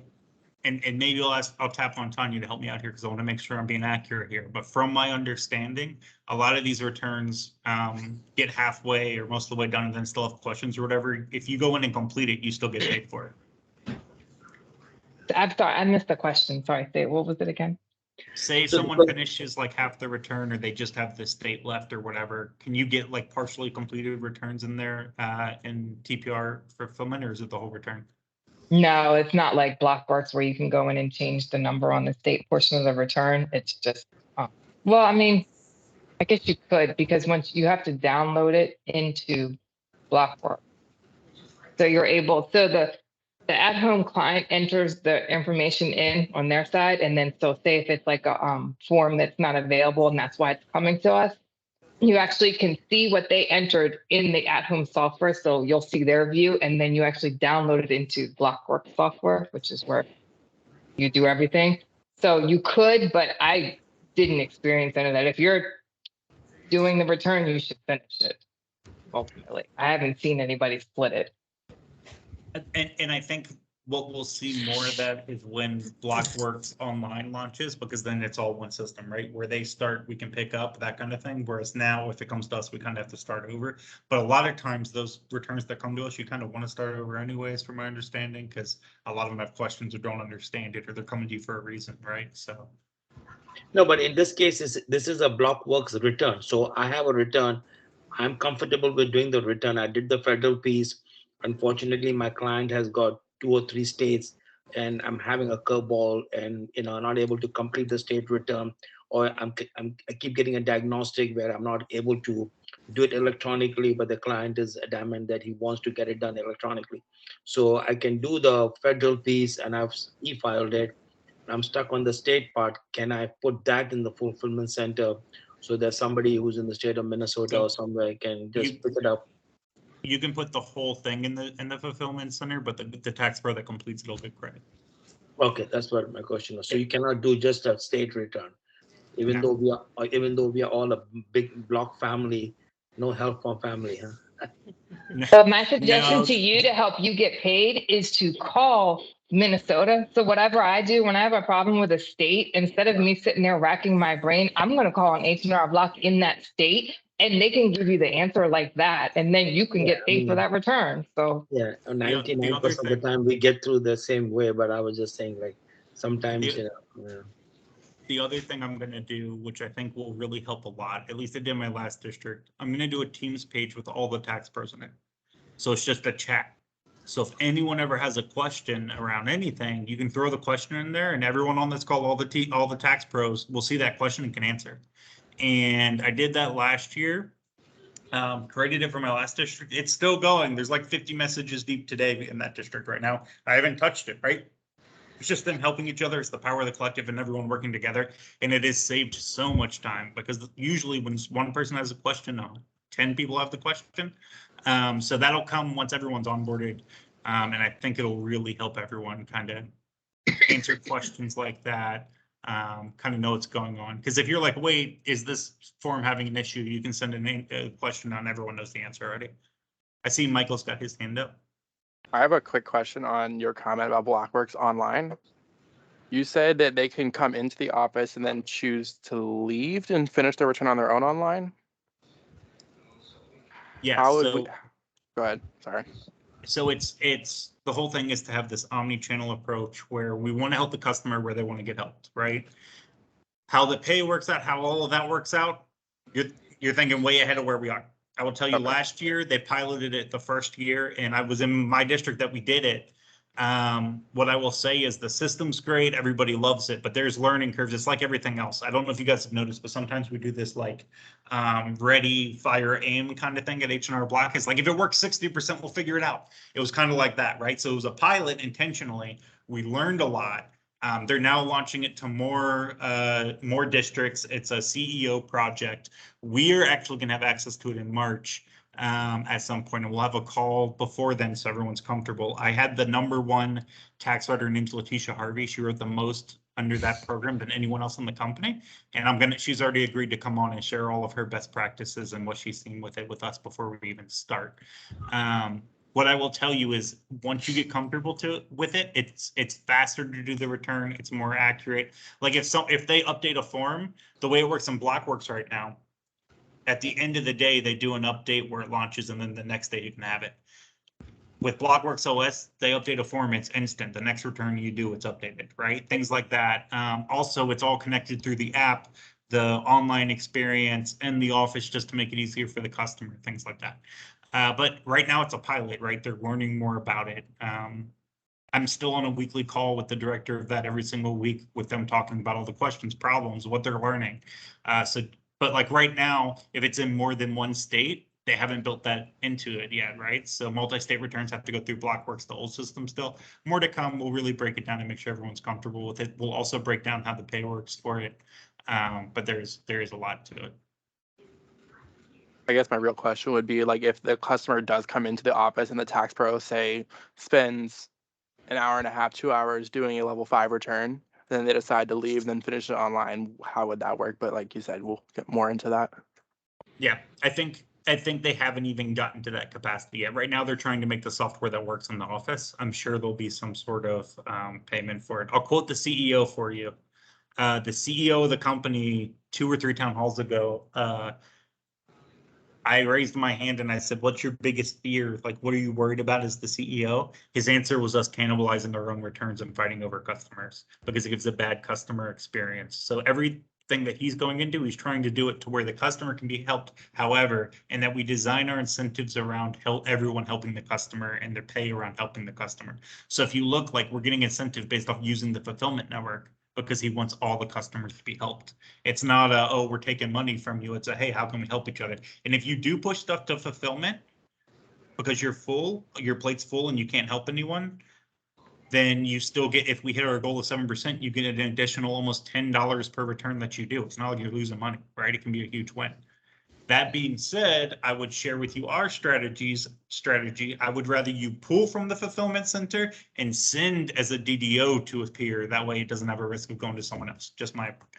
and maybe I'll tap on Tanya to help me out here because I want to make sure I'm being accurate here. But from my understanding, a lot of these returns get halfway or most of the way done and then still have questions or whatever. If you go in and complete it, you still get paid for it. I'm sorry, I missed the question. Sorry, say, what was it again? Say So someone because- finishes like half the return or they just have the state left or whatever, can you get like partially completed returns in there in TPR fulfillment, or is it the whole return? No, it's not like Blockworks where you can go in and change the number on the state portion of the return. It's just, well, I mean, I guess you could, because once you have to download it into Blockworks. So you're able, so the at-home client enters the information in on their side. And then, so say if it's like a form that's not available and that's why it's coming to us, you actually can see what they entered in the at-home software. So you'll see their view, and then you actually download it into Blockworks software, which is where you do everything. So you could, but I didn't experience any of that. If you're doing the return, you should finish it. Ultimately, I haven't seen anybody split it. And I think what we'll see more of that is when Blockworks Online launches, because then it's all one system, right? Where they start, we can pick up that kind of thing. Whereas now, if it comes to us, we kind of have to start over. But a lot of times, those returns that come to us, you kind of want to start over anyways, from my understanding, because a lot of them have questions or don't understand it, or they're coming to you for a reason, right? So. No, but in this case, this is a Blockworks return. So I have a return. I'm comfortable with doing the return. I did the federal piece. Unfortunately, my client has got 2 or 3 states, and I'm having a curveball, and not able to complete the state return, or I keep getting a diagnostic where I'm not able to do it electronically, but the client is adamant that he wants to get it done electronically. So I can do the federal piece, and I've e-filed it. I'm stuck on the state part. Can I put that in the fulfillment center so that somebody who's in the state of Minnesota or somewhere can just pick it up? You can put the whole thing in the fulfillment center, but the tax pro that completes it will get credit. Okay, that's what my question was. So you cannot do just a state return, even though we are all a big block family. No help from family, huh? So my suggestion No. to you to help you get paid is to call Minnesota. So whatever I do, when I have a problem with a state, instead of me sitting there racking my brain, I'm going to call an H&R Block in that state, and they can give you the answer like that, and then you can get paid for that return. So Yeah, The 99% other of the thing, time we get through the same way, but I was just saying, like, sometimes, the other thing I'm going to do, which I think will really help a lot, at least I did in my last district, I'm going to do a Teams page with all the tax pros in it. So it's just a chat. So if anyone ever has a question around anything, you can throw the question in there, and everyone on this call, all the tax pros will see that question and can answer. And I did that last year. Created it for my last district. It's still going. There's like 50 messages deep today in that district right now. I haven't touched it, right? It's just them helping each other. It's the power of the collective and everyone working together. And it has saved so much time, because usually when one person has a question, 10 people have the question. So that'll come once everyone's onboarded. And I think it'll really help everyone kind of answer questions like that, kind of know what's going on. Because if you're like, wait, is this form having an issue? You can send a question on, everyone knows the answer already. I see Michael's got his hand up. I have a quick question on your comment about Blockworks Online. You said that they can come into the office and then choose to leave and finish their return on their own online? Yeah, How would we? so Go ahead. Sorry. so it's the whole thing is to have this omni-channel approach where we want to help the customer where they want to get helped, right? How the pay works out, how all of that works out, you're thinking way ahead of where we are. I will tell you, Okay. last year they piloted it the first year, and I was in my district that we did it. What I will say is the system's great, everybody loves it, but there's learning curves. It's like everything else. I don't know if you guys have noticed, but sometimes we do this like ready, fire, aim kind of thing at H&R Block. It's like if it works 60%, we'll figure it out. It was kind of like that, right? So it was a pilot intentionally. We learned a lot. They're now launching it to more districts. It's a CEO project. We are actually going to have access to it in March at some point, and we'll have a call before then so everyone's comfortable. I had the #1 tax writer named Letitia Harvey. She wrote the most under that program than anyone else in the company, and she's already agreed to come on and share all of her best practices and what she's seen with it with us before we even start. What I will tell you is once you get comfortable with it, it's faster to do the return. It's more accurate. Like if they update a form, the way it works in Blockworks right now, at the end of the day, they do an update where it launches, and then the next day you can have it. With Blockworks OS, they update a form, it's instant. The next return you do, it's updated, right? Things like that. Also, it's all connected through the app, the online experience, and the office just to make it easier for the customer, things like that. But right now it's a pilot, right? They're learning more about it. I'm still on a weekly call with the director of that every single week with them talking about all the questions, problems, what they're learning. But like right now, if it's in more than one state, they haven't built that into it yet, right? So multi-state returns have to go through Blockworks, the old system still. More to come. We'll really break it down and make sure everyone's comfortable with it. We'll also break down how the pay works for it. But there is a lot to it. I guess my real question would be like if the customer does come into the office and the tax pro say spends an hour and a half, 2 hours doing a level 5 return, then they decide to leave, then finish it online. How would that work? But like you said, we'll get more into that. Yeah, I think they haven't even gotten to that capacity yet. Right now, they're trying to make the software that works in the office. I'm sure there'll be some sort of payment for it. I'll quote the CEO for you. The CEO of the company 2 or 3 town halls ago, I raised my hand and I said, what's your biggest fear? Like, what are you worried about as the CEO? His answer was us cannibalizing our own returns and fighting over customers because it gives a bad customer experience. So everything that he's going into, he's trying to do it to where the customer can be helped, however, and that we design our incentives around everyone helping the customer and their pay around helping the customer. So if you look, like we're getting incentive based off using the fulfillment network because he wants all the customers to be helped. It's not a, oh, we're taking money from you. It's a, hey, how can we help each other? And if you do push stuff to fulfillment because you're full, your plate's full and you can't help anyone, then you still get, if we hit our goal of 7%, you get an additional almost $10 per return that you do. It's not like you're losing money, right? It can be a huge win. That being said, I would share with you our strategy. I would rather you pull from the fulfillment center and send as a DDO to a peer. That way it doesn't have a risk of going to someone else. Just my opinion.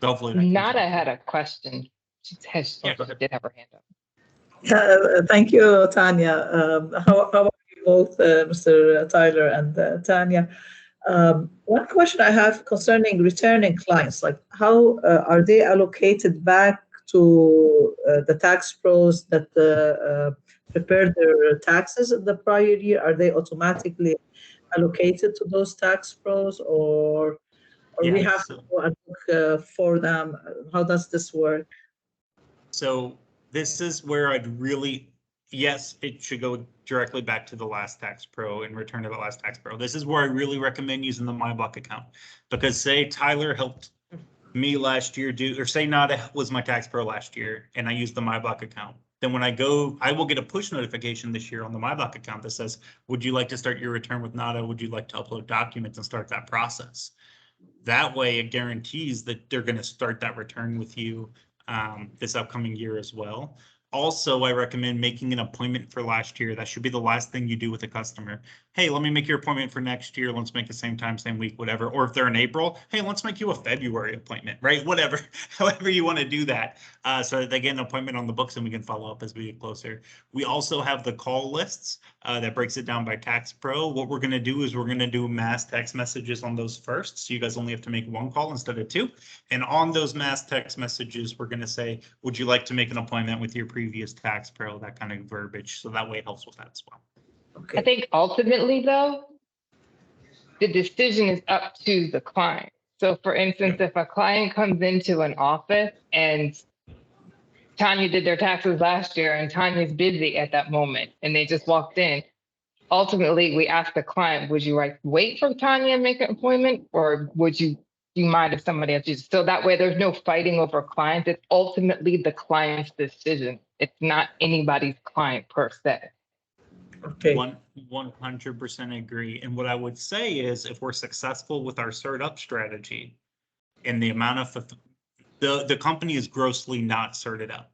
Hopefully Nada had a question. She Yeah, go ahead. did have her hand up. Thank you, Tanya. How are you both, Mr. Tyler and Tanya? One question I have concerning returning clients, like how are they allocated back to the tax pros that prepared their taxes in the prior year? Are they automatically allocated to those tax pros, or we have to go and look for them? How does this work? So this is where I'd really, yes, it should go directly back to the last tax pro and return to the last tax pro. This is where I really recommend using the MyBuck account, because say Tyler helped me last year or say Nada was my tax pro last year and I used the MyBuck account. Then when I go, I will get a push notification this year on the MyBuck account that says, would you like to start your return with Nada? Would you like to upload documents and start that process? That way it guarantees that they're going to start that return with you this upcoming year as well. Also, I recommend making an appointment for last year. That should be the last thing you do with a customer. Hey, let me make your appointment for next year. Let's make the same time, same week, whatever. Or if they're in April, hey, let's make you a February appointment, right? Whatever, however you want to do that. So that they get an appointment on the books and we can follow up as we get closer. We also have the call lists. that breaks it down by tax pro. What we're going to do is we're going to do mass text messages on those first. So you guys only have to make one call instead of two. And on those mass text messages, we're going to say, would you like to make an appointment with your previous tax pro? That kind of verbiage. So that way it helps with that as well. Okay. I think ultimately though, the decision is up to the client. So for instance, if a client comes into an office and Tanya did their taxes last year and Tanya's busy at that moment and they just walked in, ultimately we ask the client, would you like wait for Tanya and make an appointment, or would you mind if somebody else uses? So that way there's no fighting over clients. It's ultimately the client's decision. It's not anybody's client per se. Okay. 100% agree. And what I would say is if we're successful with our cert up strategy and the amount of the company is grossly not certed up.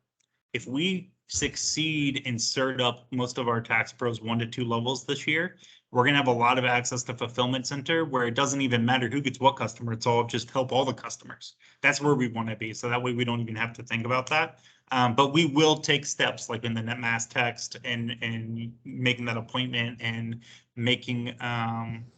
If we succeed in cert up most of our tax pros 1 to 2 levels this year, we're going to have a lot of access to fulfillment center where it doesn't even matter who gets what customer. It's all just help all the customers. That's where we want to be. So that way we don't even have to think about that. But we will take steps like in the net mass text and making that appointment and making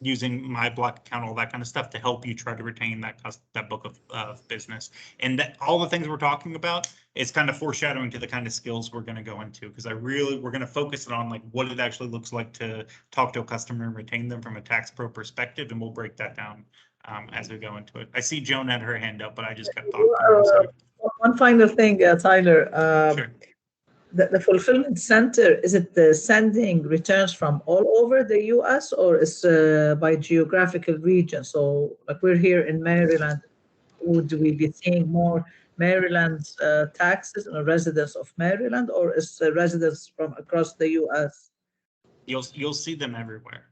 using my block account, all that kind of stuff to help you try to retain that book of business. And that all the things we're talking about is kind of foreshadowing to the kind of skills we're going to go into, because we're going to focus it on like what it actually looks like to talk to a customer and retain them from a tax pro perspective, and we'll break that down as we go into it. I see Joan had her hand up, but I just kept talking. One final thing, Tyler. Sure. The fulfillment center, is it sending returns from all over the U.S. or is by geographical region? So like we're here in Maryland, would we be seeing more Maryland taxes and residents of Maryland, or is residents from across the U.S.? You'll see them everywhere.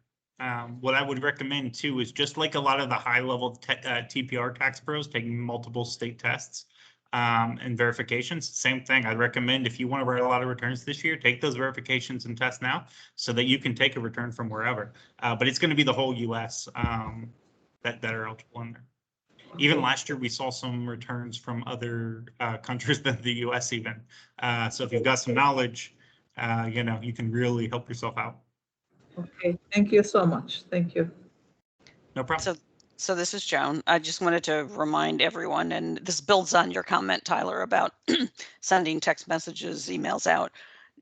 What I would recommend too is just like a lot of the high level TPR tax pros taking multiple state tests and verifications. Same thing. I'd recommend if you want to write a lot of returns this year, take those verifications and tests now so that you can take a return from wherever. But it's going to be the whole U.S. That are eligible in there. Even last year, we saw some returns from other countries than the U.S. even. So if you've got some knowledge, you can really help yourself out. Okay, thank you so much. Thank you. No problem. So this is Joan. I just wanted to remind everyone, and this builds on your comment, Tyler, about sending text messages, emails out.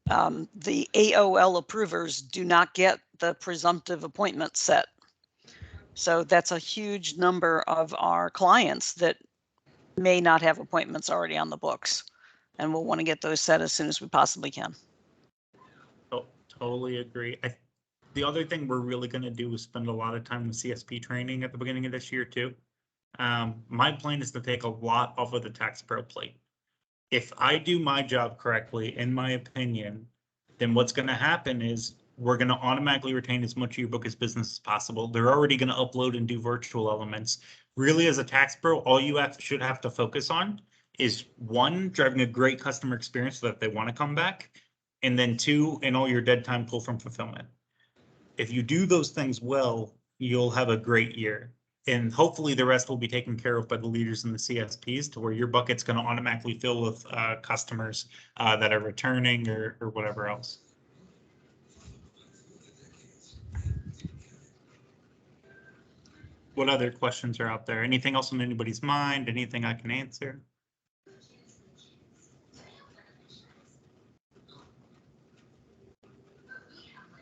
The AOL approvers do not get the presumptive appointment set. So that's a huge number of our clients that may not have appointments already on the books. And we'll want to get those set as soon as we possibly can. Oh, totally agree. The other thing we're really going to do is spend a lot of time with CSP training at the beginning of this year too. My plan is to take a lot off of the tax pro plate. If I do my job correctly, in my opinion, then what's going to happen is we're going to automatically retain as much of your book as business as possible. They're already going to upload and do virtual elements. Really, as a tax pro, all you should have to focus on is 1, driving a great customer experience so that they want to come back. And then 2, in all your dead time, pull from fulfillment. If you do those things well, you'll have a great year. And hopefully the rest will be taken care of by the leaders in the CSPs to where your bucket's going to automatically fill with customers that are returning or whatever else. What other questions are out there? Anything else on anybody's mind? Anything I can answer?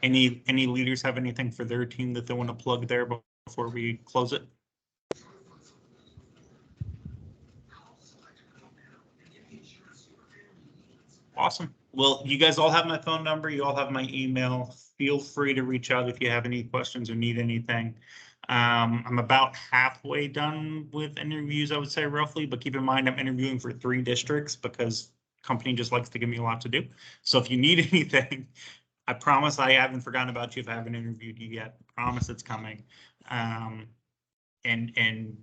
Any leaders have anything for their team that they want to plug there before we close it? Awesome. Well, you guys all have my phone number. You all have my email. Feel free to reach out if you have any questions or need anything. I'm about halfway done with interviews, I would say roughly, but keep in mind I'm interviewing for 3 districts because company just likes to give me a lot to do. So if you need anything, I promise I haven't forgotten about you if I haven't interviewed you yet. I promise it's coming. And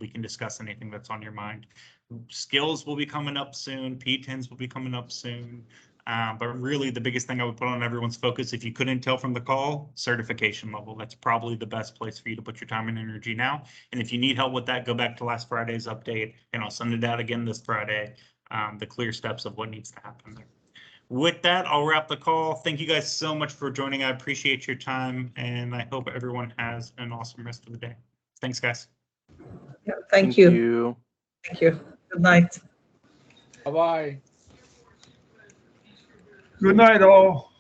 we can discuss anything that's on your mind. Skills will be coming up soon. P10s will be coming up soon. But really the biggest thing I would put on everyone's focus, if you couldn't tell from the call, certification level. That's probably the best place for you to put your time and energy now. And if you need help with that, go back to last Friday's update and I'll send it out again this Friday. The clear steps of what needs to happen there. with that, I'll wrap the call. Thank you guys so much for joining. I appreciate your time, and I hope everyone has an awesome rest of the day. Thanks, guys. Yeah, thank you. Thank you. Good night. Bye-bye. Good night, all.